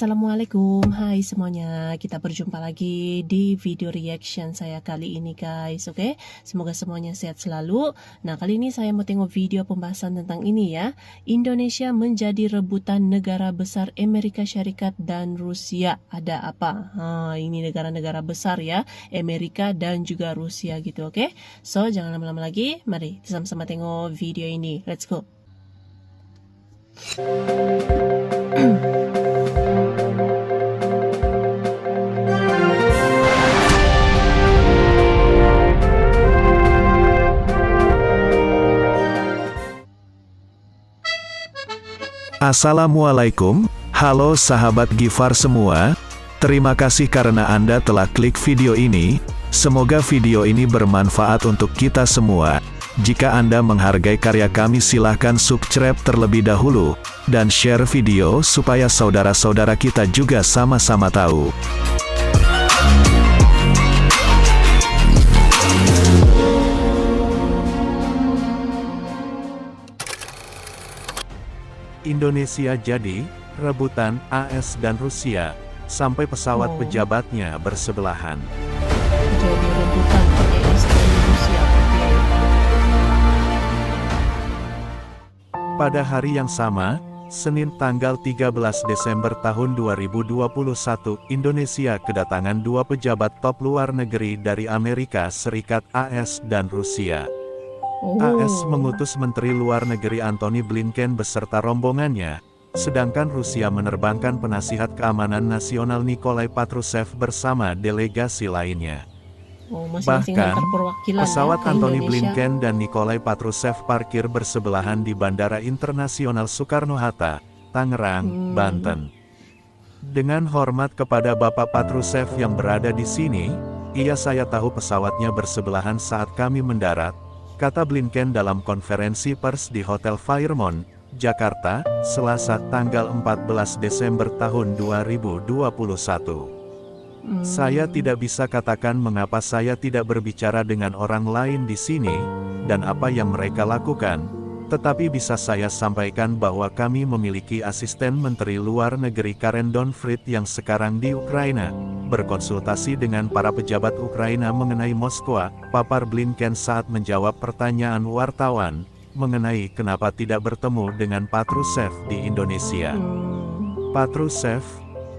Assalamualaikum, hai semuanya. Kita berjumpa lagi di video reaction saya kali ini guys, oke? Semoga semuanya sehat selalu. Nah, kali ini saya mau tengok video pembahasan tentang ini ya. Indonesia menjadi rebutan negara besar Amerika Syarikat dan Rusia. Ada apa? Ini negara-negara besar ya, Amerika dan juga Rusia gitu, oke? So, jangan lama-lama lagi. Mari sama-sama tengok video ini. Let's go. Assalamualaikum, halo sahabat Gifar semua. Terima kasih karena Anda telah klik video ini. Semoga video ini bermanfaat untuk kita semua. Jika Anda menghargai karya kami silahkan subscribe terlebih dahulu, dan share video supaya saudara-saudara kita juga sama-sama tahu. Indonesia jadi rebutan AS dan Rusia, sampai pesawat pejabatnya bersebelahan. Jadi rebutan AS dan Rusia. Pada hari yang sama, Senin tanggal 13 Desember tahun 2021, Indonesia kedatangan dua pejabat top luar negeri dari Amerika Serikat AS dan Rusia. AS mengutus Menteri Luar Negeri Antony Blinken beserta rombongannya, sedangkan Rusia menerbangkan penasihat keamanan nasional Nikolai Patrushev bersama delegasi lainnya. Bahkan, pesawat Antony Blinken dan Nikolai Patrushev parkir bersebelahan di Bandara Internasional Soekarno-Hatta, Tangerang, Banten. Dengan hormat kepada Bapak Patrushev yang berada di sini, saya tahu pesawatnya bersebelahan saat kami mendarat, kata Blinken dalam konferensi pers di Hotel Fairmont, Jakarta, Selasa tanggal 14 Desember tahun 2021. Saya tidak bisa katakan mengapa saya tidak berbicara dengan orang lain di sini, dan apa yang mereka lakukan, tetapi bisa saya sampaikan bahwa kami memiliki asisten Menteri Luar Negeri Karen Donfried yang sekarang di Ukraina, berkonsultasi dengan para pejabat Ukraina mengenai Moskwa, papar Blinken saat menjawab pertanyaan wartawan, mengenai kenapa tidak bertemu dengan Patrushev di Indonesia. Patrushev,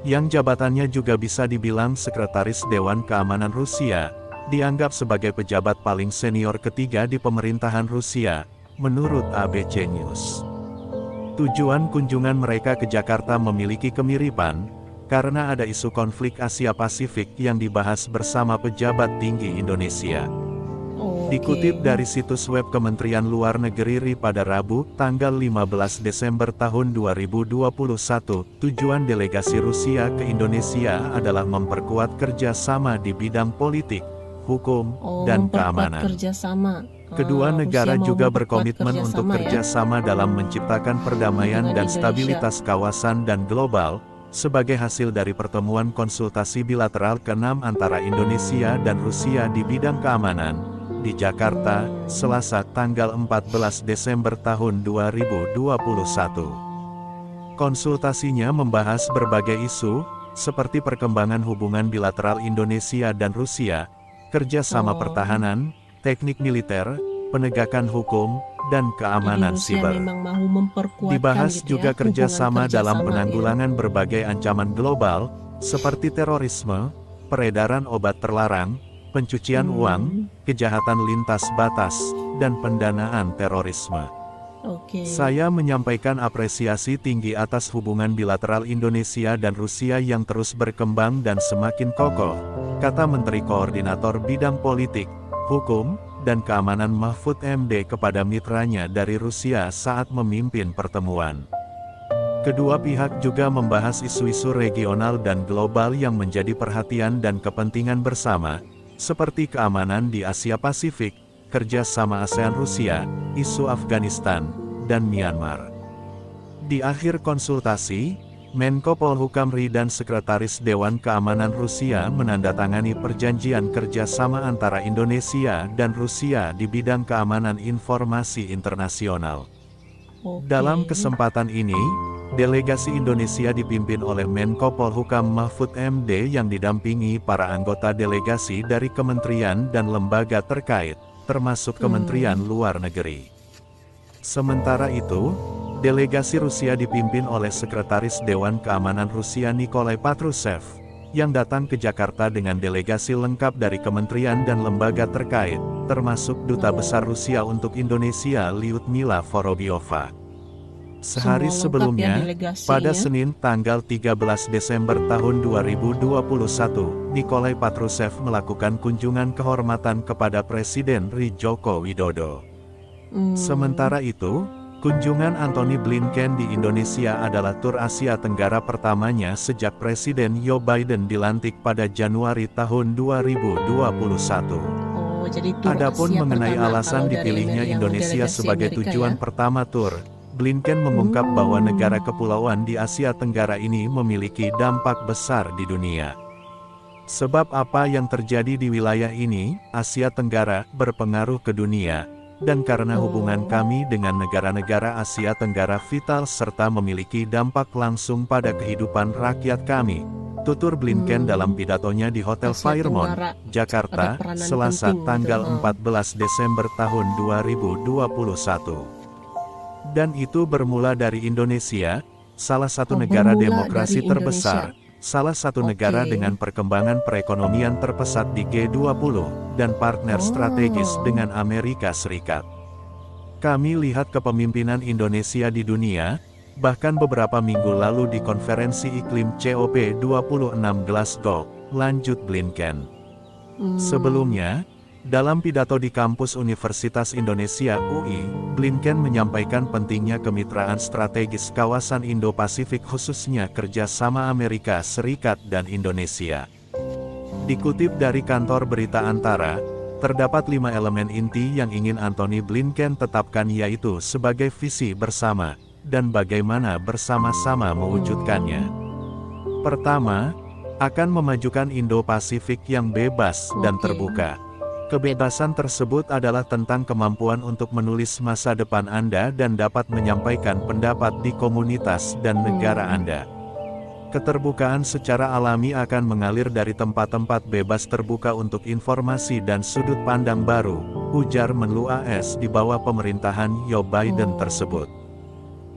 yang jabatannya juga bisa dibilang Sekretaris Dewan Keamanan Rusia, dianggap sebagai pejabat paling senior ketiga di pemerintahan Rusia, menurut ABC News. Tujuan kunjungan mereka ke Jakarta memiliki kemiripan, karena ada isu konflik Asia Pasifik yang dibahas bersama pejabat tinggi Indonesia. Dikutip dari situs web Kementerian Luar Negeri RI pada Rabu, tanggal 15 Desember tahun 2021, tujuan delegasi Rusia ke Indonesia adalah memperkuat kerjasama di bidang politik, hukum, dan keamanan. Kedua negara juga berkomitmen untuk kerjasama dalam menciptakan perdamaian dan stabilitas kawasan dan global, sebagai hasil dari pertemuan konsultasi bilateral ke-6 antara Indonesia dan Rusia di bidang keamanan, di Jakarta, Selasa tanggal 14 Desember tahun 2021. Konsultasinya membahas berbagai isu, seperti perkembangan hubungan bilateral Indonesia dan Rusia, kerjasama pertahanan, teknik militer, penegakan hukum, dan keamanan siber. Dibahas juga kerjasama dalam penanggulangan berbagai ancaman global, seperti terorisme, peredaran obat terlarang, pencucian uang, kejahatan lintas batas, dan pendanaan terorisme. Saya menyampaikan apresiasi tinggi atas hubungan bilateral Indonesia dan Rusia yang terus berkembang dan semakin kokoh, kata Menteri Koordinator Bidang Politik, Hukum, dan Keamanan Mahfud MD kepada mitranya dari Rusia saat memimpin pertemuan. Kedua pihak juga membahas isu-isu regional dan global yang menjadi perhatian dan kepentingan bersama, seperti keamanan di Asia Pasifik, kerjasama ASEAN-Rusia, isu Afghanistan, dan Myanmar. Di akhir konsultasi, Menko Polhukam RI dan Sekretaris Dewan Keamanan Rusia menandatangani perjanjian kerjasama antara Indonesia dan Rusia di bidang keamanan informasi internasional. Oke. Dalam kesempatan ini, delegasi Indonesia dipimpin oleh Menko Polhukam Mahfud MD yang didampingi para anggota delegasi dari kementerian dan lembaga terkait, termasuk Kementerian Luar Negeri. Sementara itu, delegasi Rusia dipimpin oleh Sekretaris Dewan Keamanan Rusia Nikolai Patrushev, yang datang ke Jakarta dengan delegasi lengkap dari kementerian dan lembaga terkait, termasuk Duta Besar Rusia untuk Indonesia Lyudmila Vorobyova. Sehari Semua lengkap ya sebelumnya, delegasinya. pada Senin tanggal 13 Desember tahun 2021, Nikolai Patrushev melakukan kunjungan kehormatan kepada Presiden Joko Widodo. Sementara itu, kunjungan Antony Blinken di Indonesia adalah tur Asia Tenggara pertamanya sejak Presiden Joe Biden dilantik pada Januari tahun 2021. Oh, jadi tur Adapun Asia mengenai pertama alasan kalau dari dipilihnya yang Indonesia delegasi sebagai Amerika tujuan ya. pertama tur, Blinken mengungkap bahwa negara kepulauan di Asia Tenggara ini memiliki dampak besar di dunia. Sebab apa yang terjadi di wilayah ini, Asia Tenggara, berpengaruh ke dunia, dan karena hubungan kami dengan negara-negara Asia Tenggara vital serta memiliki dampak langsung pada kehidupan rakyat kami, tutur Blinken dalam pidatonya di Hotel Asia Fairmont, Tenggara Jakarta, ada peranan Selasa penting tanggal gitu. 14 Desember tahun 2021. Dan itu bermula dari Indonesia, salah satu negara Bermula demokrasi dari terbesar, salah satu negara Oke. dengan perkembangan perekonomian terpesat di G20, dan partner strategis dengan Amerika Serikat. Kami lihat kepemimpinan Indonesia di dunia, bahkan beberapa minggu lalu di konferensi iklim COP26 Glasgow, lanjut Blinken. Sebelumnya, dalam pidato di kampus Universitas Indonesia UI, Blinken menyampaikan pentingnya kemitraan strategis kawasan Indo-Pasifik khususnya kerjasama Amerika Serikat dan Indonesia. Dikutip dari kantor berita Antara, terdapat 5 elemen inti yang ingin Antony Blinken tetapkan yaitu sebagai visi bersama, dan bagaimana bersama-sama mewujudkannya. Pertama, akan memajukan Indo-Pasifik yang bebas dan Oke. terbuka. Kebebasan tersebut adalah tentang kemampuan untuk menulis masa depan Anda dan dapat menyampaikan pendapat di komunitas dan negara Anda. Keterbukaan secara alami akan mengalir dari tempat-tempat bebas terbuka untuk informasi dan sudut pandang baru, ujar Menlu AS di bawah pemerintahan Joe Biden tersebut.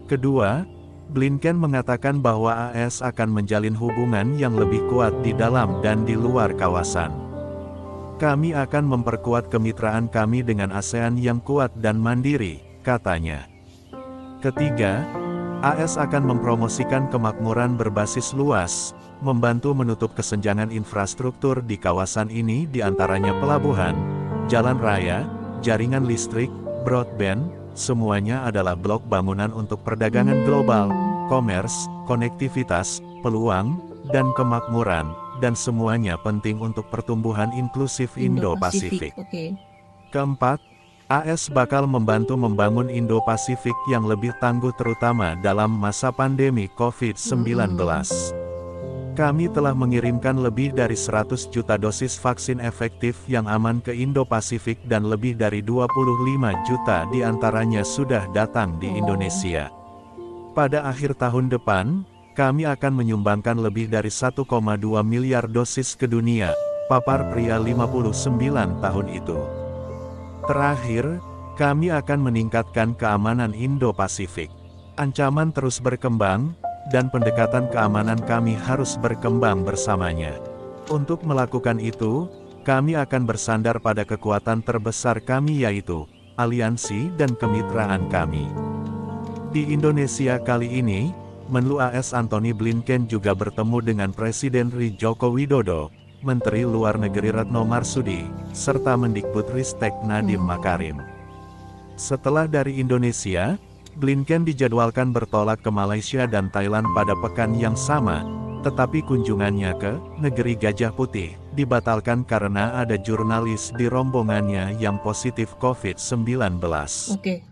Kedua, Blinken mengatakan bahwa AS akan menjalin hubungan yang lebih kuat di dalam dan di luar kawasan. Kami akan memperkuat kemitraan kami dengan ASEAN yang kuat dan mandiri, katanya. Ketiga, AS akan mempromosikan kemakmuran berbasis luas, membantu menutup kesenjangan infrastruktur di kawasan ini diantaranya pelabuhan, jalan raya, jaringan listrik, broadband, semuanya adalah blok bangunan untuk perdagangan global, komers, konektivitas, peluang, dan kemakmuran, dan semuanya penting untuk pertumbuhan inklusif Indo-Pasifik. Oke. Keempat, AS bakal membantu membangun Indo-Pasifik yang lebih tangguh terutama dalam masa pandemi COVID-19. Kami telah mengirimkan lebih dari 100 juta dosis vaksin efektif yang aman ke Indo-Pasifik dan lebih dari 25 juta diantaranya sudah datang di Indonesia. Pada akhir tahun depan, kami akan menyumbangkan lebih dari 1,2 miliar dosis ke dunia, papar pria 59 tahun itu. Terakhir, kami akan meningkatkan keamanan Indo-Pasifik. Ancaman terus berkembang, dan pendekatan keamanan kami harus berkembang bersamanya. Untuk melakukan itu, kami akan bersandar pada kekuatan terbesar kami yaitu, aliansi dan kemitraan kami. Di Indonesia kali ini, Menlu AS Antony Blinken juga bertemu dengan Presiden Joko Widodo, Menteri Luar Negeri Retno Marsudi, serta Mendikbudristek Nadiem Makarim. Setelah dari Indonesia, Blinken dijadwalkan bertolak ke Malaysia dan Thailand pada pekan yang sama, tetapi kunjungannya ke negeri Gajah Putih dibatalkan karena ada jurnalis di rombongannya yang positif COVID-19. Oke.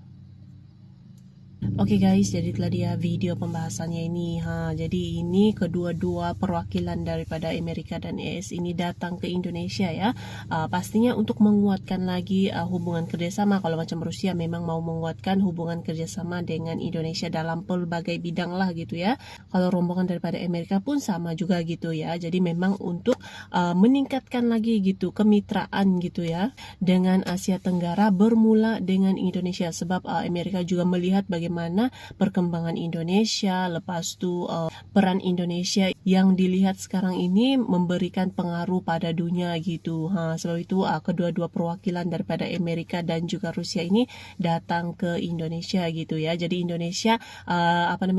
Oke guys, jadi telah dia video pembahasannya ini. Jadi ini kedua-dua perwakilan daripada Amerika dan ES ini datang ke Indonesia ya. Pastinya untuk menguatkan lagi hubungan kerjasama. Kalau macam Rusia memang mau menguatkan hubungan kerjasama dengan Indonesia dalam pelbagai bidang lah gitu ya. Kalau rombongan daripada Amerika pun sama juga gitu ya. Jadi memang untuk meningkatkan lagi gitu kemitraan gitu ya dengan Asia Tenggara bermula dengan Indonesia. Sebab Amerika juga melihat bagaimana perkembangan Indonesia, lepas tu peran Indonesia yang dilihat sekarang ini memberikan pengaruh pada dunia gitu. Sebab itu kedua-dua perwakilan daripada Amerika dan juga Rusia ini datang ke Indonesia gitu ya. Jadi Indonesia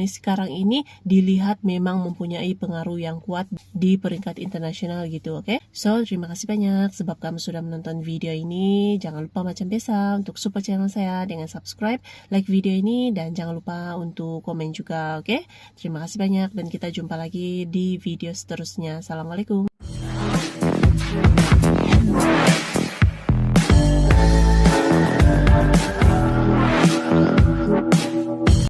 sekarang ini dilihat memang mempunyai pengaruh yang kuat di peringkat internasional gitu, oke? So, terima kasih banyak sebab kamu sudah menonton video ini. Jangan lupa macam biasa untuk support channel saya dengan subscribe, like video ini, dan jangan lupa untuk komen juga, oke? Terima kasih banyak dan kita jumpa lagi di video seterusnya. Assalamualaikum.